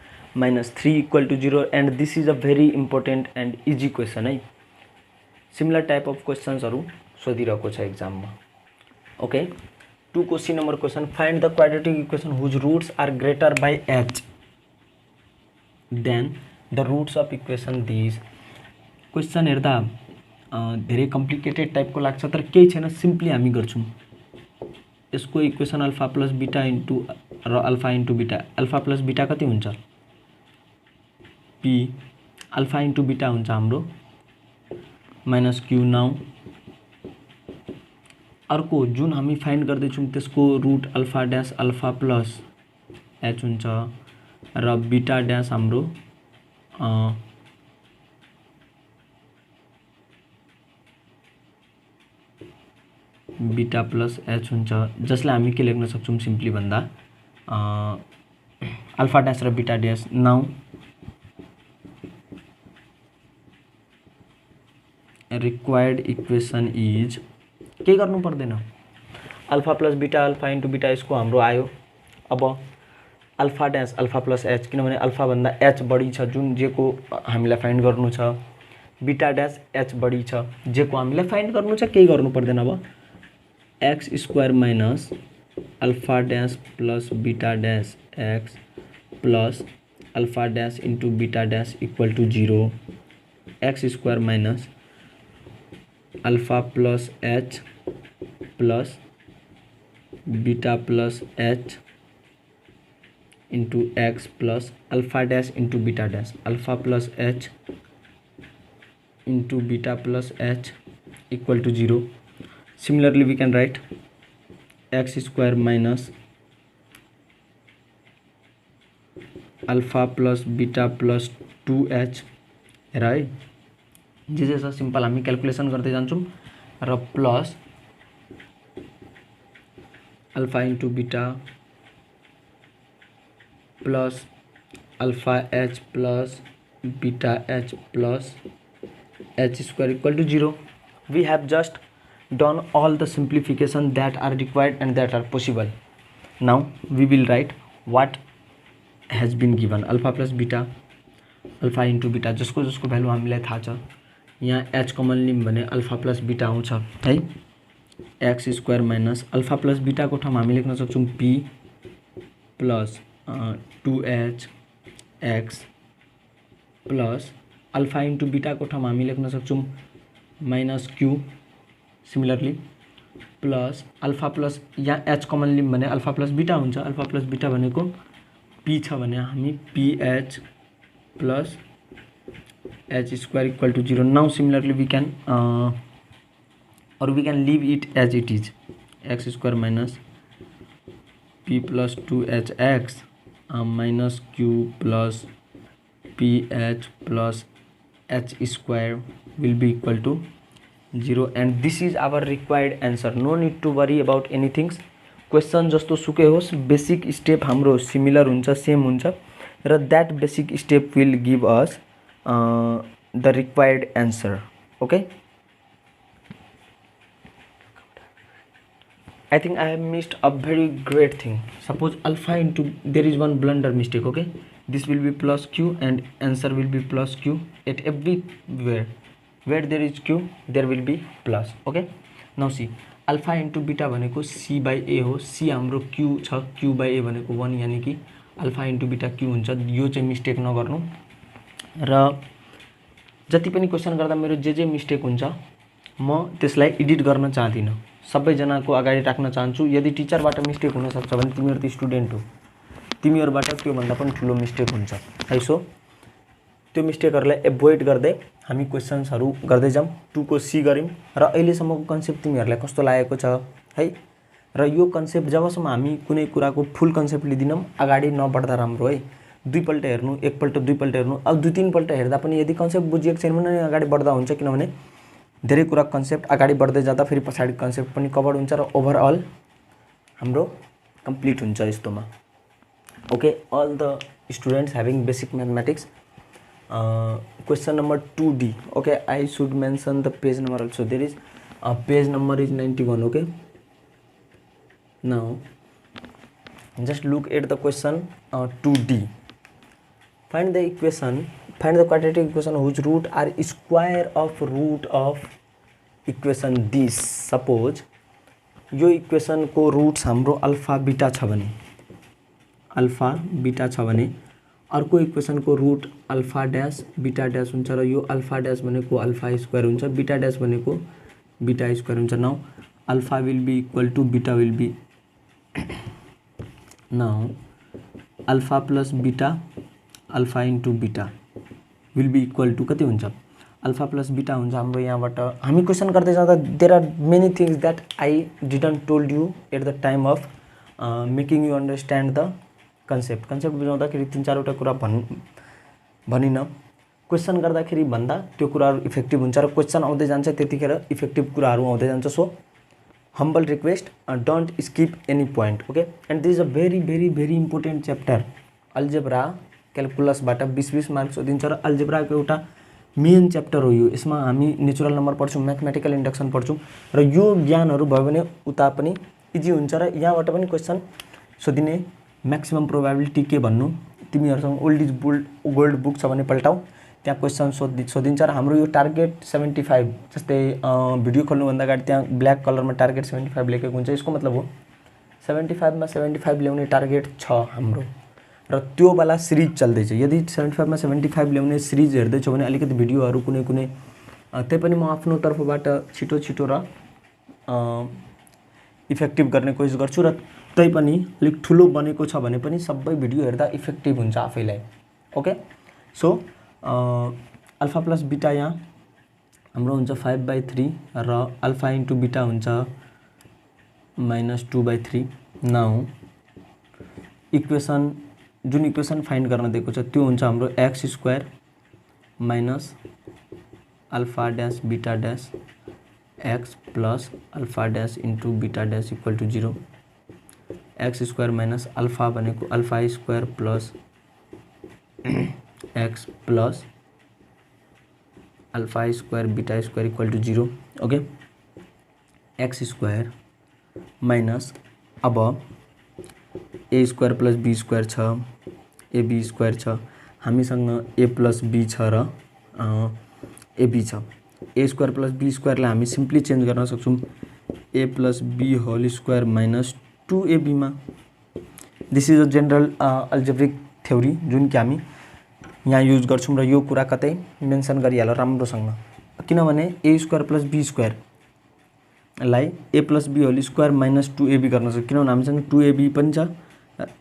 minus 3 equal to 0, and this is a very important and easy question है. Similar type of questions हरु सोधिरहेको छ एक्जाम मा. ओके, 2 को C number question, find the quadratic equation whose roots are greater by h than the roots of equation this. Question हेर्दा धेरै कम्प्लिकेटेड टाइपको लाग्छ तर केही छैन, सिम्पली हामी गर्छौं. यसको equation alpha plus beta into र alpha into beta. Alpha plus beta कति हुन्छ p, अल्फा इन्टु बीटा हुन्छ हाम्रो माइनस q. नाउ अर्को जुन हामी फाइन्ड गर्दै छौं त्यसको root alpha dash alpha plus h हुन्छ र बीटा डैश हाम्रो बीटा प्लस h हुन्छ, जसलाई हामी के लेख्न सक्छौं सिम्पली भन्दा अल्फा डैश र beta dash. Now required equation is के गर्नु पर्दैन, alpha plus beta alpha into beta यसको हाम्रो आयो. अब alpha dash alpha plus h किनभने अल्फा भन्दा h बढी छ जुन जेको हामीलाई फाइन्ड गर्नु छ, बीटा डैश h बढी छ जेको हामीलाई फाइन्ड गर्नु छ, केही गर्नु पर्दैन. अब x square minus alpha dash plus beta dash x plus alpha dash into beta dash equal to 0. x square minus alpha plus h plus beta plus h into x plus alpha dash into beta dash, alpha plus h into beta plus h equal to 0. Similarly we can write x square minus alpha plus beta plus 2h right. जे जे छ सिम्पल हामी क्याल्कुलेसन गर्दै जान्छौं र plus alpha into beta plus alpha h plus beta h plus h square equal to 0. We have just done all the simplification that are required and that are possible. Now we will write what has been given. Alpha plus beta alpha into beta जसको जसको भ्यालु हामीलाई थाहा छ. यहाँ h कमन लियौं भने अल्फा प्लस बीटा आउँछ है. X square minus alpha plus beta को ठाउँमा हामी लेख्न सक्छौं p plus 2h x plus alpha into बीटाको ठाउँमा हामी लेख्न सक्छौँ minus q similarly plus alpha plus यहाँ एच कमन लियौँ भने अल्फा प्लस बीटा हुन्छ। अल्फा प्लस बीटा भनेको पी छ भने हामी p h plus h square equal to 0। Now similarly we can we can leave it as it is x square minus p plus 2h x minus q plus p h plus h square will be equal to 0 and this is our required answer. No need to worry about anythings. Question जस्तो सुकै होस् बेसिक स्टेप हाम्रो सिमिलर हुन्छ सेम हुन्छ र that basic step will give us the required answer. Okay I think I have missed a very great thing. Suppose alpha into there is one blunder mistake. Okay, this will be plus q and answer will be plus q at everywhere where there is q there will be plus. Okay, now see alpha into beta भनेको c by a हो। c हाम्रो q छ, q by a भनेको 1 यानी कि alpha into beta q हुन्छ। यो चाहिँ मिस्टेक नगर्नु र जति पनि क्वेसन गर्दा मेरो जे मिस्टेक हुन्छ म त्यसलाई एडिट गर्न चाहदिन, सबैजनाको अगाडि राख्न चाहन्छु। यदि टिचरबाट मिस्टेक हुन सक्छ भने तिमीहरु त स्टुडेन्ट हो, तिमीहरुबाट त्यो भन्दा पनि ठुलो मिस्टेक हुन्छ है। सो त्यो मिस्टेकहरुलाई एभोइड गर्दै हामी क्वेशन्सहरु गर्दै जाम। 2 को सी गर्यौं र अहिलेसम्मको कन्सेप्ट तिमीहरुलाई कस्तो लागेको छ है। र यो कन्सेप्ट जबसम्म हामी कुनै कुराको फुल कन्सेप्ट लिदिनौं अगाडि नबढ्दा राम्रो है। दुईपल्ट हेर्नु, एकपल्ट दुईपल्ट हेर्नु, अब दुई तीनपल्ट हेर्दा पनि यदि कन्सेप्ट बुझिएको छैन भने अगाडि बढ्दा हुन्छ, किनभने धेरै कुरा कन्सेप्ट अगाडि बढ्दै जाँदा फेरि पछाडी कन्सेप्ट पनि कभर हुन्छ र ओभरअल हाम्रो कम्प्लिट हुन्छ यस्तोमा। Okay, all the students having basic mathematics question number 2D. Okay, I should mention the page number also. There is page number is 91. Okay, now just look at the question 2D. Find the equation, find the quadratic equation whose root are square of root of equation this. Suppose यो इक्वेशन को रूट्स हाम्रो अल्फा बीटा छ भने, अल्फा बीटा छ भने अर्को इक्वेशन को root alpha dash beta dash हुन्छ र यो अल्फा डैश भनेको अल्फा स्क्वायर हुन्छ, बीटा डैश भनेको बीटा स्क्वायर हुन्छ। Now alpha will be equal to beta will be, now alpha plus beta alpha into beta will be equal to कति हुन्छ, अल्फा प्लस बीटा हुन्छ हाम्रो। यहाँबाट हामी क्वेशन गर्दै जाँदा there are many things that I didn't told you at the time of making you understand the concept. Concept बुझाउँदाखेरि तीन चारवटा कुरा भनिन, क्वेशन गर्दाखेरि भन्दा त्यो कुराहरू इफेक्टिभ हुन्छ र क्वेशन आउँदै जान्छ त्यतिखेर इफेक्टिभ कुराहरू आउँदै जान्छ। So humble request, don't skip any point. Okay, and this is a very very very important chapter. Algebra क्याल्कुलस बाट 20 मार्क्स दिन्छ र अल्जेब्रा को एउटा मेन च्याप्टर हो यो। यसमा हामी नेचुरल नम्बर पढ्छौं, म्याथमेटिकल इन्डक्सन पढ्छौं र यो ज्ञानहरु भयो भने उता पनि इजी हुन्छ र यहाँबाट पनि क्वेशन सोधिने म्याक्सिमम प्रोबेबिलिटी के भन्नु, तिमीहरुसँग ओल्ड इज गोल्ड बुक छ भने पल्टाऊ, त्यहाँ क्वेशन सोधिन्छ र हाम्रो यो टार्गेट 75 जस्तै भिडियो खोल्नु भन्दा अगाडि त्यहाँ ब्ल्याक कलरमा टार्गेट 75 लेखेको हुन्छ। यसको मतलब हो 75 मा 75 ल्याउने टार्गेट छ हाम्रो र त्यो वाला सिरिज चल्दैछ। यदि 75 मा 75 ल्याउने सिरिज हेर्दै छौ भने अलिकति भिडियोहरु कुनै कुनै त्यही पनि म आफ्नो तर्फबाट छिटो छिटो र इफेक्टिभ गर्ने कोसिस गर्छु र त्यही पनि अलिक ठुलो बनेको छ भने पनि सबै भिडियो हेर्दा इफेक्टिभ हुन्छ आफैलाई। Okay, so alpha plus beta यहाँ हाम्रो हुन्छ 5/3 र अल्फा इन्टु बीटा हुन्छ -2/3। नाउ इक्वेसन जुन इक्वेसन फाइन्ड गर्न दिएको छ त्यो हुन्छ हाम्रो x square minus alpha dash beta dash x plus alpha dash into beta dash equal to 0। X square minus alpha भनेको alpha square plus x plus alpha square beta square equal to 0। Okay, x square minus अब a square plus b square छ, ए बी स्क्वायर छ, हामीसँग ए प्लस बी छ र ए बी छ। ए स्क्वायर प्लस बी स्क्वायरलाई हामी सिम्पली चेन्ज गर्न सक्छौं a plus b whole square minus 2ab मा। This is a general algebraic theory जुन कि हामी यहाँ युज गर्छौँ र यो कुरा कतै मेन्सन गरिहाल राम्रोसँग, किनभने a square plus b square लाई a plus b whole square minus 2ab गर्न सक्छ, किनभने हामीसँग 2ab पनि छ,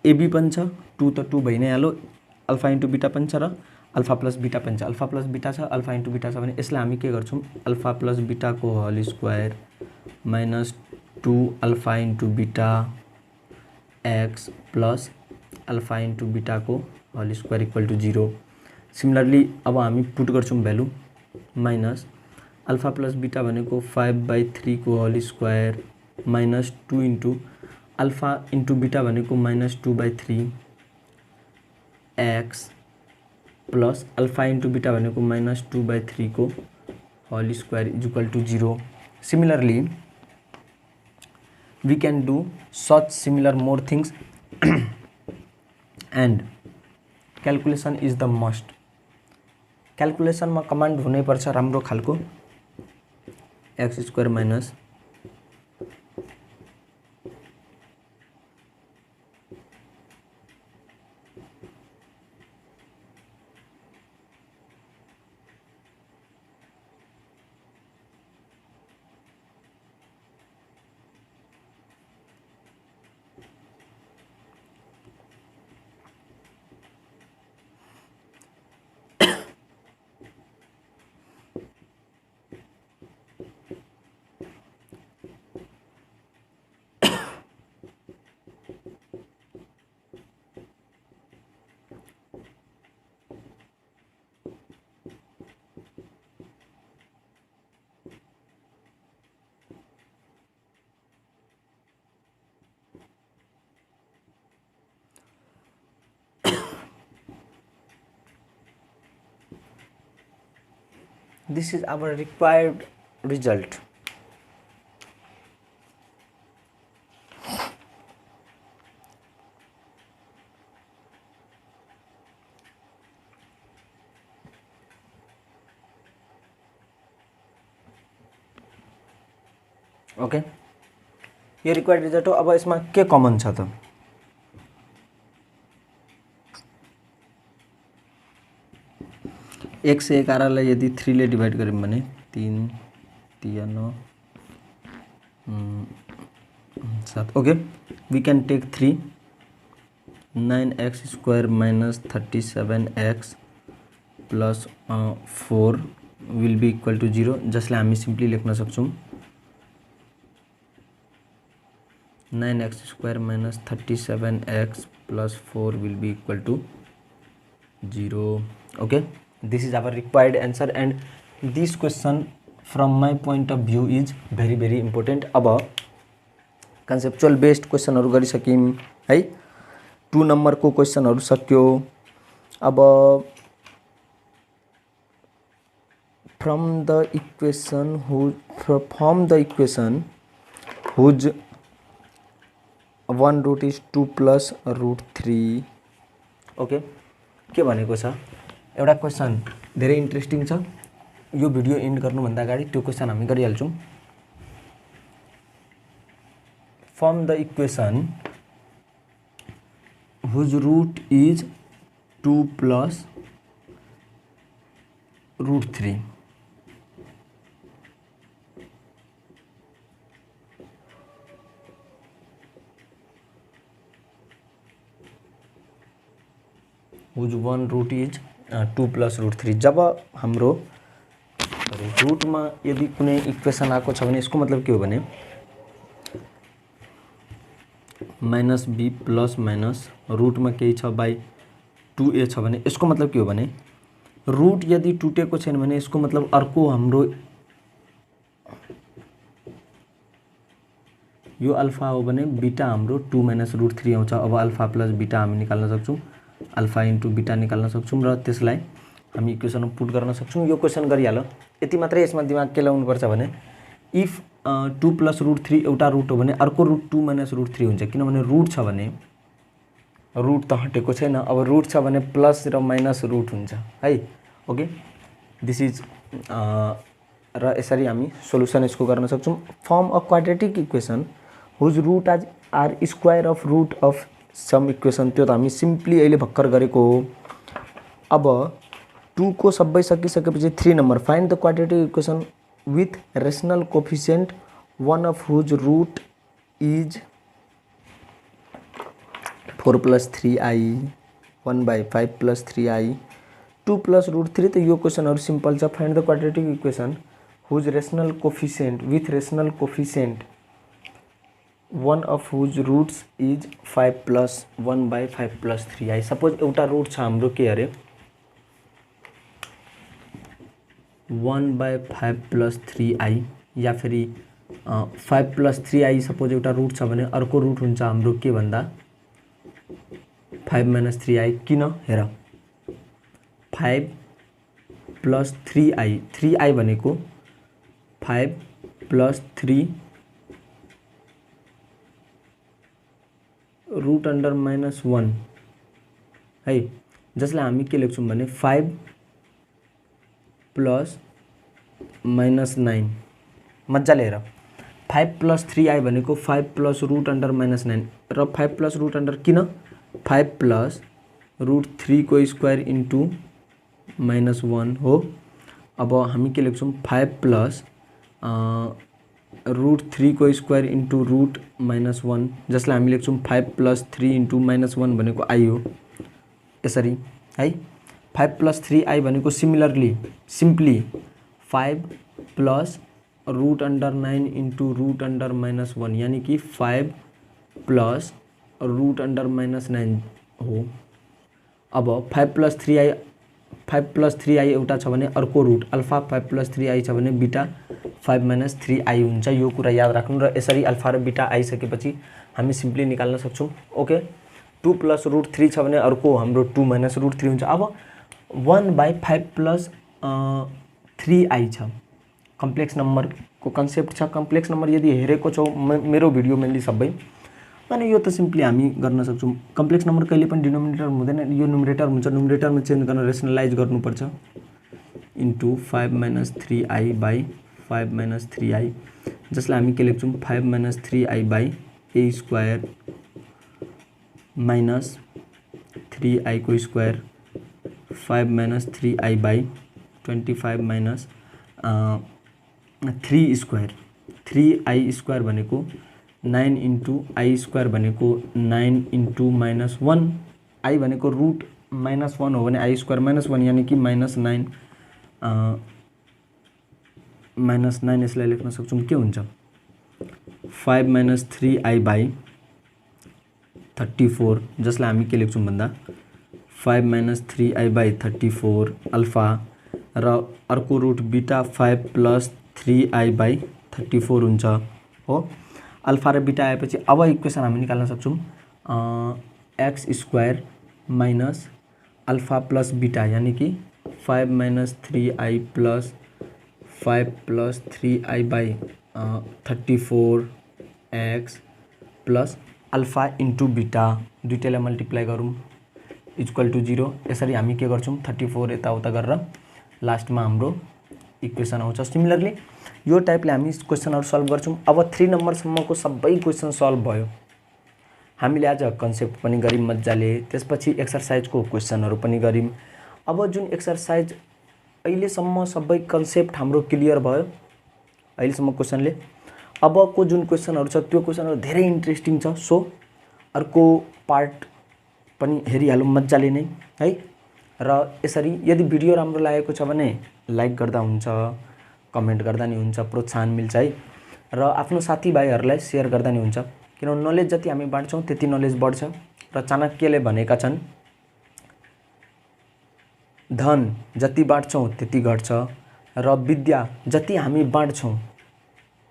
एबी पनि छ, 2 त 2 भइ नै हाल्यो, अल्फा इन्टु बीटा पनि छ र अल्फा प्लस बीटा पनि छ। अल्फा प्लस बीटा छ, अल्फा इन्टु बीटा छ भने यसलाई हामी के गर्छौँ, अल्फा प्लस बीटाको whole square minus 2 alpha into beta x plus alpha into बीटाको whole square equal to 0। Similarly अब हामी पुट गर्छौँ value minus alpha plus beta भनेको 5/3 को whole square minus 2 into alpha into beta भनेको minus 2/3 x plus alpha into beta भनेको माइनस 2/3 को whole square is equal to 0। Similarly we can do such similar more things and calculation is the must। Calculation में कमान्ड हुनै पर्छ राम्रो खालको, x square minus this is our required result। Okay, ये रिक्वायर्ड रिजल्ट हो। अब इसमें के कमन छ त, एक से 11 यदि 3 ले डिवाइड गऱ्यौं भने 3 3 9 7। Okay, we can take 3 9x square minus 37x plus 4 will be equal to 0, जसलाई हामी सिम्पली लेख्न सक्छौं 9x square minus 37x plus 4 will be equal to 0। Okay, this is our required answer and this question from my point of view is very very important। अब कन्सेप्चुअल बेस्ड क्वेशनहरु गरिसक्यौं है, 2 नम्बर को क्वेशनहरु सक्यो। अब from the equation whose one root is 2 plus root 3। Okay, के भनेको छ, एउटा क्वेशन धेरै इन्ट्रेस्टिङ छ, यो भिडियो एन्ड गर्नुभन्दा अगाडि त्यो क्वेशन हामी गरिहाल्छौं। Form the equation whose root is 2 plus root 3। Whose one root is 2 plus root 3। जब हाम्रो रूट में यदि कुनै इक्वेशन आएको छ भने यसको मतलब के हो भने minus b plus minus root में केही छ बाई 2a छ भने यसको मतलब के हो भने रूट यदि टुटेको छैन भने यसको मतलब अर्को हाम्रो यो अल्फा हो भने बीटा हाम्रो 2 माइनस रूट 3 आउँछ। अब अल्फा प्लस बीटा हामी निकाल्न सक्छौं, अल्फा इन्टु बीटा निकाल्न सक्छौं र त्यसलाई हामी इक्वेसनमा पुट गर्न सक्छौं। यो क्वेशन गरिहाल, यति मात्रै यसमा दिमाग के लाउनु पर्छ भने इफ 2 प्लस रूट 3 एउटा रूट हो भने अर्को रूट 2 माइनस रूट 3 हुन्छ, किनभने रूट छ भने रूट त हटेको छैन, अब रूट छ भने प्लस र माइनस रूट हुन्छ है। ओके, दिस इज र यसरी हामी सोलुसन यसको गर्न सक्छौं। Form a quadratic equation whose root are square of root of some equation, त्यो त हामी सिम्पली अहिले भर्खर गरेको हो। अब 2 को सबै सकिसकेपछि 3 number find the quadratic equation with rational coefficient one of whose root is 4 plus 3i 1 by 5 plus 3i 2 plus root 3 तो यो क्वेशनहरु सिम्पल छ find the quadratic equation whose rational coefficient with rational coefficient one of whose roots is 5 plus 1 by 5 plus 3i suppose एउटा रूट छ हाम्रो के अरे 1 by 5 plus 3i या फेरि 5 plus 3i सपोज एउटा रूट छ भने अर्को रूट हुन्छ हाम्रो के भन्दा 5 minus 3i किन हेर 5 plus 3i भनेको 5 plus 3 रूट अंडर -1 है जसलाई हामी के लेख्छौं भने 5 plus -9 मज्जाले हेर 5 plus 3i भनेको 5 plus रूट अंडर -9 र 5 plus रूट अंडर किन 5 plus रूट 3 को स्क्वायर इन्टु -1 हो। अब हामी के लेख्छौं 5 plus रूट 3 को स्क्वायर इन्टु रूट -1 जसलाई हामी लेख्छौं 5 plus 3 इन्टु -1 भनेको i हो। यसरी है 5 plus 3i भनेको simply 5 plus root under 9 into root under -1 यानी कि 5 plus रूट अंडर -9 हो। अब 5 plus 3i एउटा छ भने अर्को रूट अल्फा 5 plus 3i छ भने बीटा 5 minus 3i हुन्छ। यो कुरा याद राख्नु र यसरी अल्फा र बीटा आइसकेपछि हामी सिम्पली निकाल्न सक्छौं। ओके 2 plus रूट 3 छ भने अर्को हाम्रो 2 minus रूट 3 हुन्छ। अब 1 by 5 plus 3i छ कम्प्लेक्स नम्बर को कन्सेप्ट छ। कम्प्लेक्स नम्बर यदि हेरेको छौ मेरो भिडियो मेनली सबै अनि यो त सिम्पली हामी गर्न सक्छौं। कम्प्लेक्स नम्बर कहिले पनि डिनोमिनेटर हुँदैन यो न्युमरेटर हुन्छ। न्युमरेटरमा चेन्ज गर्न रेसनलाइज गर्नुपर्छ into 5 minus 3i by 5 minus 3i जसलाई हामी के लेख्छौं 5 minus 3i by a square minus 3i को square 5 minus 3i by 25 minus 3 square 3i square भनेको 9 इन्टु i स्क्वायर भनेको 9 इन्टु -1 i भनेको रूट -1 हो भने i स्क्वायर -1 यानी कि -9 -9 यसलाई लेख्न सक्छौं के हुन्छ 5 minus 3i by 34 जसलाई हामी के लेख्छौं भन्दा 5 minus 3i by 34 अल्फा र अर्को route beta 5 plus 3i by 34 हुन्छ हो। अल्फा र बीटा आएपछि अब इक्वेसन हामी निकाल्न सक्छौं x square minus alpha plus beta यानी कि 5 minus 3i plus 5 plus 3i by 34 x plus alpha into beta दुईटैलाई मल्टिप्लाई गरौँ इक्वल टु 0। यसरी हामी के गर्छौं 34 यताउता गरेर लास्टमा हाम्रो इक्वेसन आउँछ। सिमिलरली यो टाइपले हामी क्वेशनहरु सल्भ गर्छौं। अब 3 नम्बर सम्मको सबै क्वेशन सल्भ भयो। हामीले आज कन्सेप्ट पनि गरिम मज्जाले त्यसपछि एक्सरसाइजको क्वेशनहरु पनि गरिम। अब जुन एक्सरसाइज अहिले सम्म सबै कन्सेप्ट हाम्रो क्लियर भयो अहिले सम्म क्वेशनले। अबको जुन क्वेशनहरु छ त्यो क्वेशनहरु धेरै इन्ट्रेस्टिङ छ। सो अर्को पार्ट पनि हेरिहालौं मज्जाले नै है। र यसरी यदि भिडियो राम्रो लागेको छ भने लाइक गर्दा हुन्छ कमेन्ट गर्दा नि हुन्छ प्रोत्साहन मिल्छ है। र आफ्नो साथीभाइहरुलाई शेयर गर्दा नि हुन्छ किनभने नलेज जति हामी बाँड्छौं त्यति नलेज बढ्छ। र चाणक्यले भनेका छन् धन जति बाँड्छौं त्यति घट्छ र विद्या जति हामी बाँड्छौं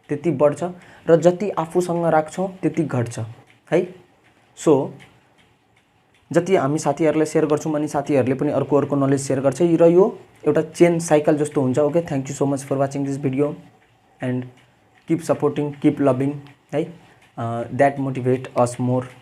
त्यति बढ्छ र जति आफूसँग राख्छौं त्यति घट्छ है। सो जति हामी साथीहरुलाई शेयर गर्छौं अनि साथीहरुले पनि अर्को नलेज शेयर गर्छ र यो एउटा चेन साइकल जस्तो हुन्छ। Okay thank you so much for watching this video and keep supporting keep loving है। That motivate us more.